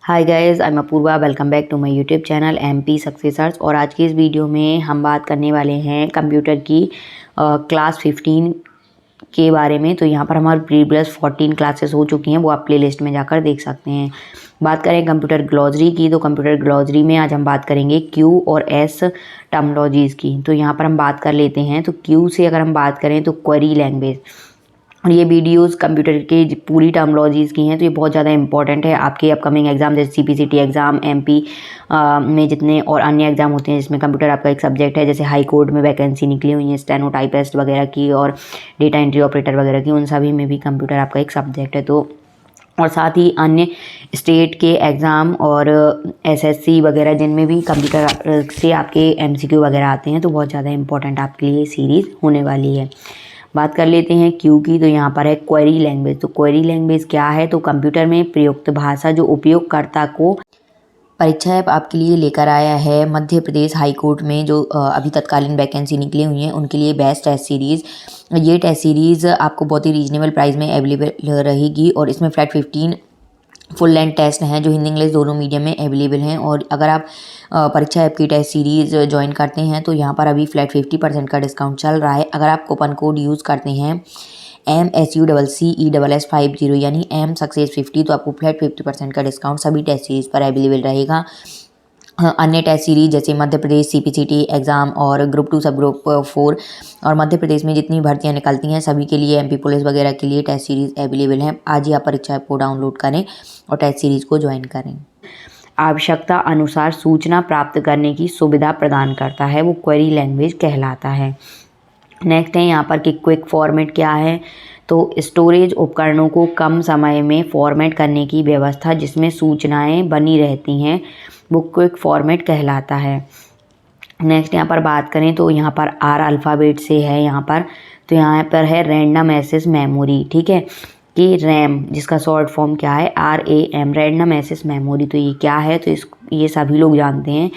Hi guys, I am Apoorva. Welcome back to my YouTube channel MP successors. और आज की इस वीडियो में हम बात करने वाले हैं कंप्यूटर की क्लास 15 के बारे में। तो यहाँ पर हमारी प्रीवियस 14 क्लासेस हो चुकी हैं, वो आप प्लेलिस्ट में जाकर देख सकते हैं। बात करें कंप्यूटर ग्लॉसरी की, तो कंप्यूटर ग्लॉसरी में आज हम बात करेंगे क्यू और एस टर्मिनोलॉजीज़ की। तो यहाँ पर हम बात कर लेते हैं। तो क्यू से अगर हम बात करें तो क्वेरी लैंग्वेज, और ये वीडियोस कंप्यूटर के पूरी टर्मिनोलॉजीज़ की हैं। तो ये बहुत ज़्यादा इंपॉर्टेंट है आपके अपकमिंग एग्जाम, जैसे सीपीसीटी एग्ज़ाम, एमपी में जितने और अन्य एग्जाम होते हैं जिसमें कंप्यूटर आपका एक सब्जेक्ट है। जैसे हाई कोर्ट में वैकेंसी निकली हुई है स्टेनो टाइपिस्ट वगैरह की और डेटा एंट्री ऑपरेटर वगैरह की, उन सभी में भी कंप्यूटर आपका एक सब्जेक्ट है। तो और साथ ही अन्य स्टेट के एग्ज़ाम और एसएससी वगैरह जिनमें भी कंप्यूटर से आपके एमसीक्यू वगैरह आते हैं, तो बहुत ज़्यादा इंपॉर्टेंट आपके लिए सीरीज़ होने वाली है। बात कर लेते हैं क्यू की। तो यहाँ पर है क्वेरी लैंग्वेज। तो क्वेरी लैंग्वेज क्या है? तो कंप्यूटर में प्रयुक्त भाषा जो उपयोगकर्ता को परीक्षा ऐप आपके लिए लेकर आया है मध्य प्रदेश हाई कोर्ट में, जो अभी तत्कालीन वैकेंसी निकली हुई हैं उनके लिए बेस्ट टेस्ट सीरीज़। ये टेस्ट सीरीज़ आपको बहुत ही रीजनेबल प्राइस में अवेलेबल रहेगी, और इसमें फ्लैट 15 फुल लेंथ टेस्ट हैं जो हिंदी इंग्लिश दोनों मीडियम में अवेलेबल हैं। और अगर आप परीक्षा ऐप की टेस्ट सीरीज़ ज्वाइन करते हैं तो यहाँ पर अभी फ्लैट 50% का डिस्काउंट चल रहा है। अगर आप कूपन कोड यूज़ करते हैं MSUCCESS50 यानी M सक्सेस 50, तो आपको फ्लैट 50% का डिस्काउंट सभी टेस्ट सीरीज़ पर अवेलेबल रहेगा। अन्य टेस्ट सीरीज जैसे मध्य प्रदेश सीपीसीटी एग्ज़ाम और ग्रुप 2 सब ग्रुप 4 और मध्य प्रदेश में जितनी भर्तियां निकलती हैं सभी के लिए, एमपी पुलिस वगैरह के लिए टेस्ट सीरीज़ अवेलेबल हैं। आज ही आप परीक्षा ऐप को डाउनलोड करें और टेस्ट सीरीज़ को ज्वाइन करें। आवश्यकता अनुसार सूचना प्राप्त करने की सुविधा प्रदान करता है, वो क्वेरी लैंग्वेज कहलाता है। नेक्स्ट है यहाँ पर कि क्विक फॉर्मेट क्या है? तो स्टोरेज उपकरणों को कम समय में फॉर्मेट करने की व्यवस्था जिसमें सूचनाएं बनी रहती हैं, वो क्विक फॉर्मेट कहलाता है। नेक्स्ट यहाँ पर बात करें तो यहाँ पर आर अल्फ़ाबेट से है यहाँ पर। तो यहाँ पर है रैंडम एक्सेस मेमोरी, ठीक है, कि रैम जिसका शॉर्ट फॉर्म क्या है RAM, रैंडम एक्सेस मेमोरी। तो ये क्या है? तो ये सभी लोग जानते हैं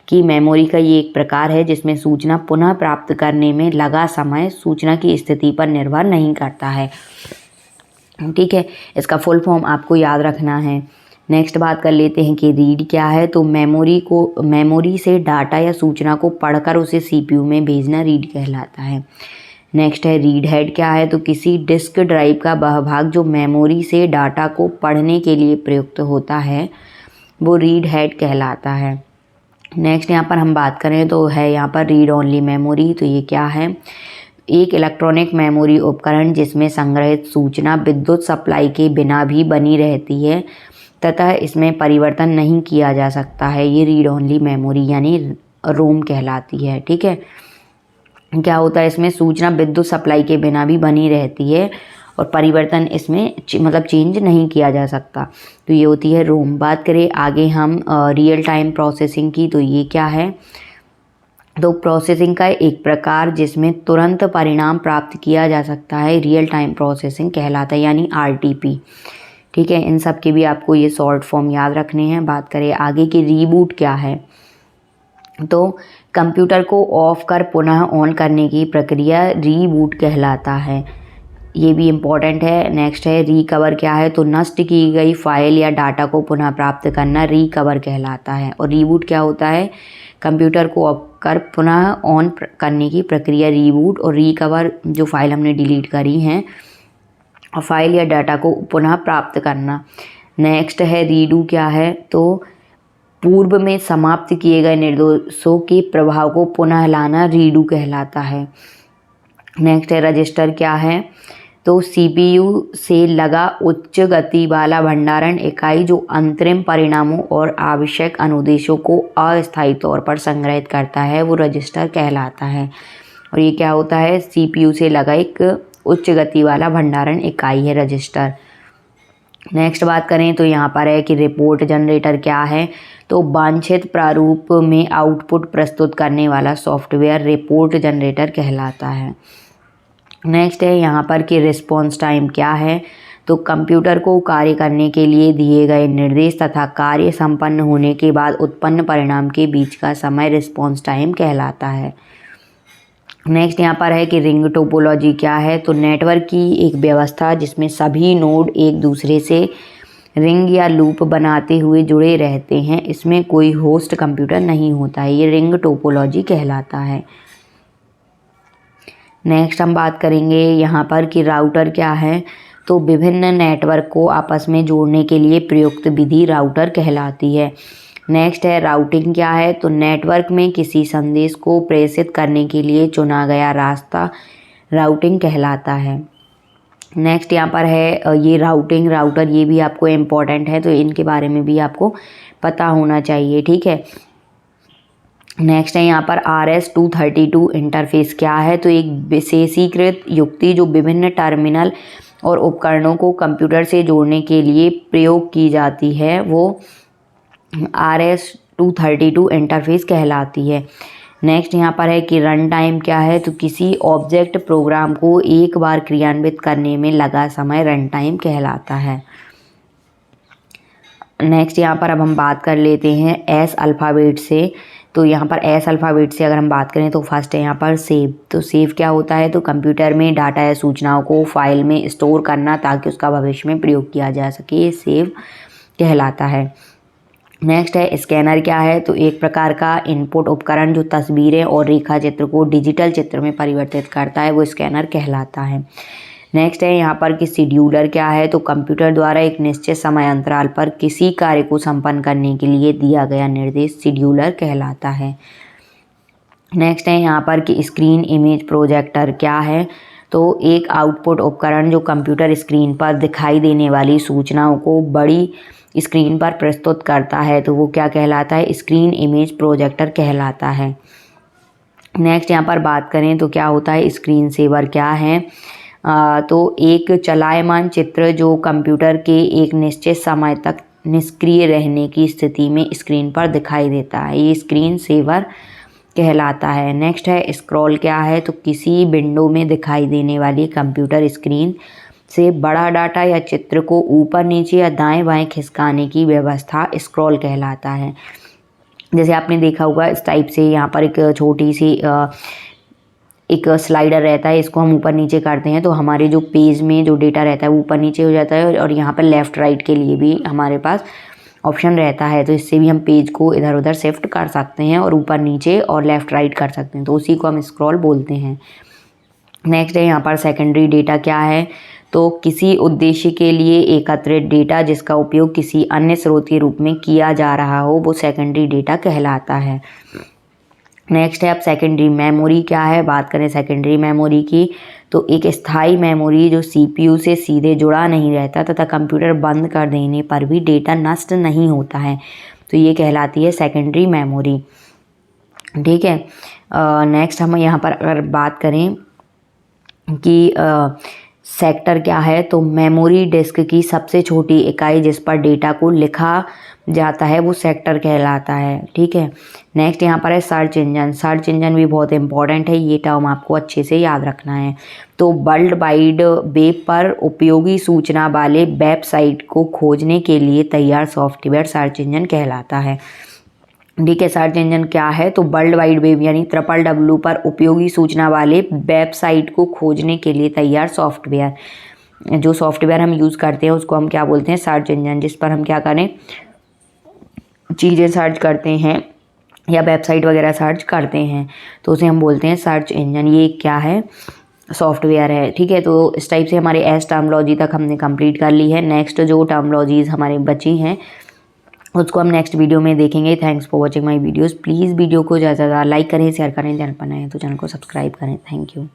कि मेमोरी का ये एक प्रकार है जिसमें सूचना पुनः प्राप्त करने में लगा समय सूचना की स्थिति पर निर्भर नहीं करता है, ठीक है। इसका फुल फॉर्म आपको याद रखना है। नेक्स्ट बात कर लेते हैं कि रीड क्या है? तो मेमोरी से डाटा या सूचना को पढ़कर उसे सीपीयू में भेजना रीड कहलाता है। नेक्स्ट है रीड हेड क्या है? तो किसी डिस्क ड्राइव का वह भाग जो मेमोरी से डाटा को पढ़ने के लिए प्रयुक्त होता है, वो रीड हेड कहलाता है। नेक्स्ट यहाँ पर हम बात करें तो है यहाँ पर रीड ओनली मेमोरी। तो ये क्या है? एक इलेक्ट्रॉनिक मेमोरी उपकरण जिसमें संग्रहित सूचना विद्युत सप्लाई के बिना भी बनी रहती है तथा इसमें परिवर्तन नहीं किया जा सकता है, ये रीड ओनली मेमोरी यानी रोम कहलाती है, ठीक है। क्या होता है? इसमें सूचना विद्युत सप्लाई के बिना भी बनी रहती है और परिवर्तन इसमें मतलब चेंज नहीं किया जा सकता, तो ये होती है रोम। बात करें आगे हम रियल टाइम प्रोसेसिंग की, तो ये क्या है? तो प्रोसेसिंग का एक प्रकार जिसमें तुरंत परिणाम प्राप्त किया जा सकता है रियल टाइम प्रोसेसिंग कहलाता है, यानी RTP, ठीक है। इन सब के भी आपको ये शॉर्ट फॉर्म याद रखने हैं। बात करें आगे कि रीबूट क्या है? तो कंप्यूटर को ऑफ कर पुनः ऑन करने की प्रक्रिया रीबूट कहलाता है, ये भी इम्पॉर्टेंट है। नेक्स्ट है रिकवर क्या है? तो नष्ट की गई फाइल या डाटा को पुनः प्राप्त करना रिकवर कहलाता है। और रीबूट क्या होता है? कंप्यूटर को ऑफ कर पुनः ऑन करने की प्रक्रिया रीबूट, और रिकवर जो फाइल हमने डिलीट करी हैं और फाइल या डाटा को पुनः प्राप्त करना। नेक्स्ट है रीडू क्या है? तो पूर्व में समाप्त किए गए निर्देशों के प्रभाव को पुनः लाना रीडू कहलाता है। नेक्स्ट है रजिस्टर क्या है? तो CPU से लगा उच्च गति वाला भंडारण इकाई जो अंतरिम परिणामों और आवश्यक अनुदेशों को अस्थायी तौर पर संग्रहित करता है, वो रजिस्टर कहलाता है। और ये क्या होता है? CPU से लगा एक उच्च गति वाला भंडारण इकाई है रजिस्टर। नेक्स्ट बात करें तो यहाँ पर है कि रिपोर्ट जनरेटर क्या है? तो वांछित प्रारूप में आउटपुट प्रस्तुत करने वाला सॉफ्टवेयर रिपोर्ट जनरेटर कहलाता है। नेक्स्ट है यहाँ पर कि रिस्पॉन्स टाइम क्या है? तो कंप्यूटर को कार्य करने के लिए दिए गए निर्देश तथा कार्य संपन्न होने के बाद उत्पन्न परिणाम के बीच का समय रिस्पॉन्स टाइम कहलाता है। नेक्स्ट यहाँ पर है कि रिंग टोपोलॉजी क्या है? तो नेटवर्क की एक व्यवस्था जिसमें सभी नोड एक दूसरे से रिंग या लूप बनाते हुए जुड़े रहते हैं, इसमें कोई होस्ट कंप्यूटर नहीं होता है। ये रिंग टोपोलॉजी कहलाता है। नेक्स्ट हम बात करेंगे यहाँ पर कि राउटर क्या है। तो विभिन्न नेटवर्क को आपस में जोड़ने के लिए प्रयुक्त विधि राउटर कहलाती है। नेक्स्ट है राउटिंग क्या है। तो नेटवर्क में किसी संदेश को प्रेषित करने के लिए चुना गया रास्ता राउटिंग कहलाता है। नेक्स्ट यहाँ पर है ये राउटिंग राउटर, ये भी आपको इम्पोर्टेंट है, तो इनके बारे में भी आपको पता होना चाहिए, ठीक है। नेक्स्ट है यहाँ पर RS-232 इंटरफेस क्या है। तो एक विशेषीकृत युक्ति जो विभिन्न टर्मिनल और उपकरणों को कंप्यूटर से जोड़ने के लिए प्रयोग की जाती है, वो RS-232 इंटरफेस कहलाती है। नेक्स्ट यहाँ पर है कि रन टाइम क्या है। तो किसी ऑब्जेक्ट प्रोग्राम को एक बार क्रियान्वित करने में लगा समय रन टाइम कहलाता है। नेक्स्ट यहाँ पर अब हम बात कर लेते हैं S अल्फ़ाबेट से। तो यहाँ पर S अल्फ़ाबेट से अगर हम बात करें तो फर्स्ट है यहाँ पर सेव। तो सेव क्या होता है। तो कंप्यूटर में डाटा या सूचनाओं को फाइल में स्टोर करना ताकि उसका भविष्य में प्रयोग किया जा सके, ये सेव कहलाता है। नेक्स्ट है स्कैनर क्या है। तो एक प्रकार का इनपुट उपकरण जो तस्वीरें और रेखा चित्र को डिजिटल चित्र में परिवर्तित करता है, वो स्कैनर कहलाता है। नेक्स्ट है यहाँ पर कि शेड्यूलर क्या है। तो कंप्यूटर द्वारा एक निश्चित समय अंतराल पर किसी कार्य को संपन्न करने के लिए दिया गया निर्देश शेड्यूलर कहलाता है। नेक्स्ट है यहाँ पर कि स्क्रीन इमेज प्रोजेक्टर क्या है। तो एक आउटपुट उपकरण जो कंप्यूटर स्क्रीन पर दिखाई देने वाली सूचनाओं को बड़ी स्क्रीन पर प्रस्तुत करता है, तो वो क्या कहलाता है, स्क्रीन इमेज प्रोजेक्टर कहलाता है। नेक्स्ट यहाँ पर बात करें तो क्या होता है, स्क्रीन सेवर क्या है। तो एक चलायमान चित्र जो कंप्यूटर के एक निश्चित समय तक निष्क्रिय रहने की स्थिति में स्क्रीन पर दिखाई देता है, ये स्क्रीन सेवर कहलाता है। नेक्स्ट है स्क्रॉल क्या है। तो किसी विंडो में दिखाई देने वाली कंप्यूटर स्क्रीन से बड़ा डाटा या चित्र को ऊपर नीचे या दाएं बाएं खिसकाने की व्यवस्था स्क्रॉल कहलाता है। जैसे आपने देखा होगा इस टाइप से यहाँ पर एक छोटी सी एक स्लाइडर रहता है, इसको हम ऊपर नीचे करते हैं तो हमारे जो पेज में जो डेटा रहता है वो ऊपर नीचे हो जाता है, और यहाँ पर लेफ़्ट राइट के लिए भी हमारे पास ऑप्शन रहता है, तो इससे भी हम पेज को इधर उधर शिफ्ट कर सकते हैं और ऊपर नीचे और लेफ़्ट राइट कर सकते हैं, तो उसी को हम स्क्रॉल बोलते हैं। नेक्स्ट है यहाँ पर सेकेंडरी डेटा क्या है। तो किसी उद्देश्य के लिए एकत्रित डेटा जिसका उपयोग किसी अन्य स्रोत के रूप में किया जा रहा हो, वो सेकेंडरी डेटा कहलाता है। नेक्स्ट है अब सेकेंडरी मेमोरी क्या है। बात करें सेकेंडरी मेमोरी की, तो एक स्थायी मेमोरी जो CPU से सीधे जुड़ा नहीं रहता तथा कंप्यूटर बंद कर देने पर भी डेटा नष्ट नहीं होता है, तो ये कहलाती है सेकेंडरी मेमोरी, ठीक है। नेक्स्ट हम यहाँ पर अगर बात करें कि सेक्टर क्या है, तो मेमोरी डिस्क की सबसे छोटी इकाई जिस पर डेटा को लिखा जाता है वो सेक्टर कहलाता है, ठीक है। नेक्स्ट यहाँ पर है सर्च इंजन। सर्च इंजन भी बहुत इंपॉर्टेंट है, ये टर्म आपको अच्छे से याद रखना है। तो वर्ल्ड वाइड वेब पर उपयोगी सूचना वाले वेबसाइट को खोजने के लिए तैयार सॉफ्टवेयर सर्च इंजन कहलाता है, ठीक है। सर्च इंजन क्या है, तो वर्ल्ड वाइड वेब यानी WWW पर उपयोगी सूचना वाले वेबसाइट को खोजने के लिए तैयार सॉफ्टवेयर, जो सॉफ्टवेयर हम यूज़ करते हैं उसको हम क्या बोलते हैं, सर्च इंजन, जिस पर हम क्या करें, चीज़ें सर्च करते हैं या वेबसाइट वगैरह सर्च करते हैं, तो उसे हम बोलते हैं सर्च इंजन। ये क्या है, सॉफ्टवेयर है, ठीक है। तो इस टाइप से हमारे एस टर्मोलॉजी तक हमने कंप्लीट कर ली है। नेक्स्ट जो टर्मोलॉजीज़ हमारे बची हैं उसको हम नेक्स्ट वीडियो में देखेंगे। Thanks for watching my videos. Please video को ज़्यादा से ज़्यादा लाइक करें, शेयर करें, चैनल पर नए हैं तो चैनल को सब्सक्राइब करें। Thank you.